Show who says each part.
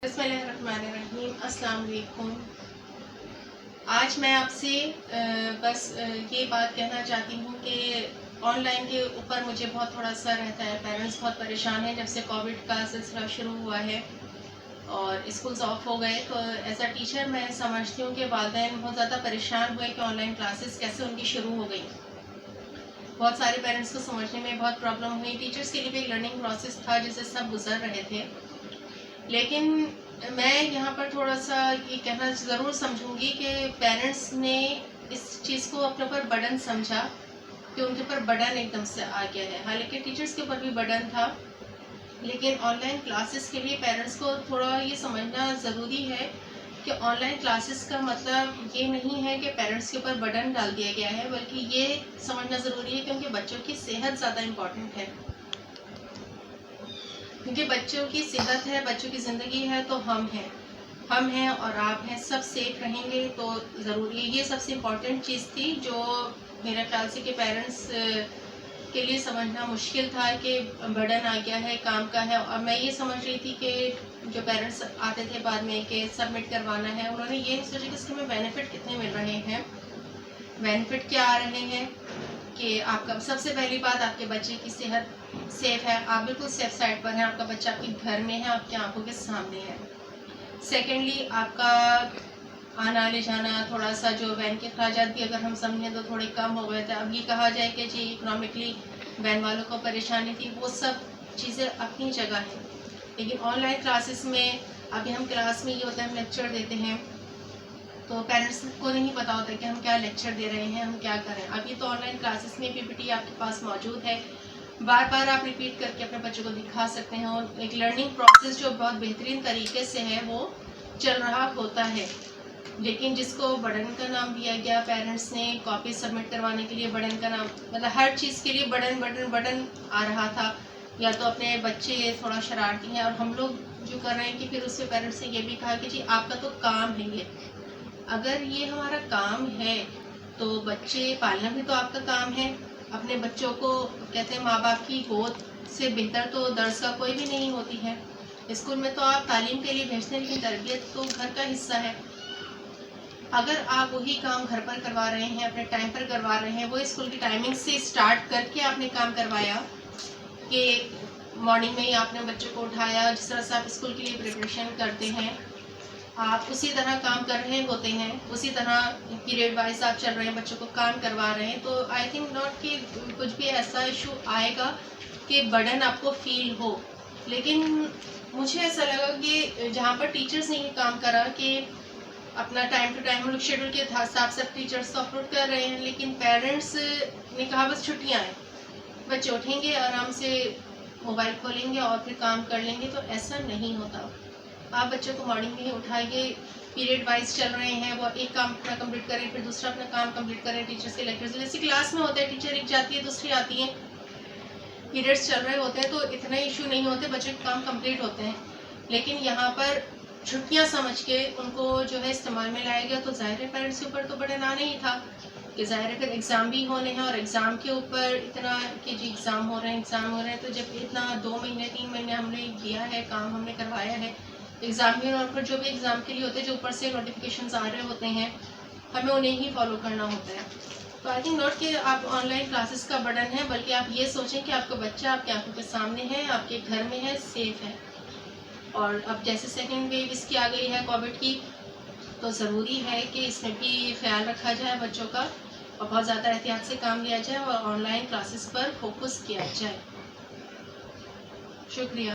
Speaker 1: बिस्मिल्लाहिर्रहमानिर्रहीम। अस्सलाम वालेकुम। आज मैं आपसे बस ये बात कहना चाहती हूँ कि ऑनलाइन के ऊपर मुझे बहुत थोड़ा सा रहता है। पेरेंट्स बहुत परेशान हैं जब से कोविड का सिलसिला शुरू हुआ है और स्कूल्स ऑफ हो गए, तो एज अ टीचर मैं समझती हूँ कि वालिदैन बहुत ज़्यादा परेशान हुए कि ऑनलाइन क्लासेस कैसे उनकी शुरू हो गई। बहुत सारे पेरेंट्स को समझने में बहुत प्रॉब्लम हुई। टीचर्स के लिए भी एक लर्निंग प्रोसेस था जिसे सब गुजर रहे थे, लेकिन मैं यहाँ पर थोड़ा सा ये कहना ज़रूर समझूंगी कि पेरेंट्स ने इस चीज़ को अपने ऊपर बर्डन समझा कि उनके ऊपर बर्डन एकदम से आ गया है। हालांकि टीचर्स के ऊपर भी बर्डन था, लेकिन ऑनलाइन क्लासेस के लिए पेरेंट्स को थोड़ा ये समझना ज़रूरी है कि ऑनलाइन क्लासेस का मतलब ये नहीं है कि पेरेंट्स के ऊपर बर्डन डाल दिया गया है, बल्कि ये समझना ज़रूरी है कि उनके बच्चों की सेहत ज़्यादा इम्पॉर्टेंट है। क्योंकि बच्चों की सेहत है, बच्चों की ज़िंदगी है, तो हम हैं और आप हैं, सब सेफ रहेंगे तो ज़रूरी है। ये सबसे इम्पॉर्टेंट चीज़ थी जो मेरे ख्याल से कि पेरेंट्स के लिए समझना मुश्किल था कि बर्डन आ गया है, काम का है। और मैं ये समझ रही थी कि जो पेरेंट्स आते थे बाद में कि सबमिट करवाना है, उन्होंने ये नहीं सोचा कि इसके में बेनिफिट कितने मिल रहे हैं, बेनिफिट क्या आ रहे हैं। कि आपका सबसे पहली बात, आपके बच्चे की सेहत सेफ है, आप बिल्कुल सेफ साइड पर हैं, आपका बच्चा आपके घर में है, आपकी आंखों के सामने है। सेकेंडली, आपका आना ले जाना, थोड़ा सा जो वैन के अखराजात भी अगर हम समझें तो थोड़े कम हो गए थे। अब ये कहा जाए कि जी इकोनॉमिकली वैन वालों को परेशानी थी, वो सब चीज़ें अपनी जगह हैं। लेकिन ऑनलाइन क्लासेस में अभी हम क्लास में ये होता है, हम लेक्चर देते हैं तो पेरेंट्स को नहीं पता होता कि हम क्या लेक्चर दे रहे हैं, हम क्या करें। अभी तो ऑनलाइन क्लासेस में पीपीटी आपके पास मौजूद है, बार बार आप रिपीट करके अपने बच्चों को दिखा सकते हैं और एक लर्निंग प्रोसेस जो बहुत बेहतरीन तरीके से है वो चल रहा होता है। लेकिन जिसको बर्डन का नाम दिया गया, पेरेंट्स ने कॉपी सबमिट करवाने के लिए बर्डन का नाम, मतलब हर चीज़ के लिए बर्डन बर्डन बर्डन आ रहा था। या तो अपने बच्चे थोड़ा शरारती हैं और हम लोग जो कर रहे हैं कि फिर उससे पेरेंट्स ने ये भी कहा कि जी आपका तो काम है ये, अगर ये हमारा काम है तो बच्चे पालना भी तो आपका काम है। अपने बच्चों को कहते हैं माँ बाप की गोद से बेहतर तो दर्स का कोई भी नहीं होती है। स्कूल में तो आप तालीम के लिए भेजते हैं, लेकिन तरबियत तो घर का हिस्सा है। अगर आप वही काम घर पर करवा रहे हैं, अपने टाइम पर करवा रहे हैं, वो स्कूल की टाइमिंग से स्टार्ट करके आपने काम करवाया कि मॉर्निंग में ही आपने बच्चों को उठाया, जिस तरह से आप स्कूल के लिए प्रिपरेशन करते हैं आप उसी तरह काम कर रहे होते हैं, उसी तरह पीरियड वाइज आप चल रहे हैं, बच्चों को काम करवा रहे हैं, तो आई थिंक नॉट कि कुछ भी ऐसा इशू आएगा कि बर्डन आपको फील हो। लेकिन मुझे ऐसा लगा कि जहाँ पर टीचर्स ने ये काम करा कि अपना टाइम टू टाइम हम लोग शेड्यूल के हिसाब से टीचर्स तो अपलोड कर रहे हैं, लेकिन पेरेंट्स ने कहा बस छुट्टियाँ हैं, बच्चे उठेंगे आराम से मोबाइल खोलेंगे और फिर काम कर लेंगे, तो ऐसा नहीं होता। आप बच्चों को मॉर्निंग में ही उठाइए, पीरियड वाइज चल रहे हैं, वो एक काम अपना कंप्लीट करें, फिर दूसरा अपना काम कंप्लीट करें। टीचर्स के लेक्चर्स जैसे क्लास में होते हैं, टीचर एक जाती है दूसरी आती है, पीरियड्स चल रहे होते हैं तो इतने इशू नहीं होते, बच्चों के काम कंप्लीट होते हैं। लेकिन यहाँ पर छुट्टियाँ समझ के उनको जो है इस्तेमाल में लाया गया, तो ज़ाहिर है पेरेंट्स के ऊपर तो बर्डन आना ही था कि ज़ाहिर है फिर एग्ज़ाम भी होने हैं और एग्ज़ाम के ऊपर इतना कि जी एग्ज़ाम हो रहे हैं, तो जब इतना 2 महीने 3 महीने हमने किया है, काम हमने करवाया है, एग्ज़ाम भी, और फिर जो भी एग्ज़ाम के लिए होते हैं, जो ऊपर से नोटिफिकेशंस आ रहे होते हैं, हमें उन्हें ही फॉलो करना होता है। तो आई थिंक नॉट कि आप ऑनलाइन क्लासेस का बर्डन है, बल्कि आप ये सोचें कि आपका बच्चा आपकी आंखों के सामने है, आपके घर में है, सेफ है। और अब जैसे सेकेंड वेव इसकी आ गई है कोविड की, तो ज़रूरी है कि इसमें भी ख्याल रखा जाए बच्चों का और बहुत ज़्यादा एहतियात से काम लिया जाए और ऑनलाइन क्लासेस पर फोकस किया जाए। शुक्रिया।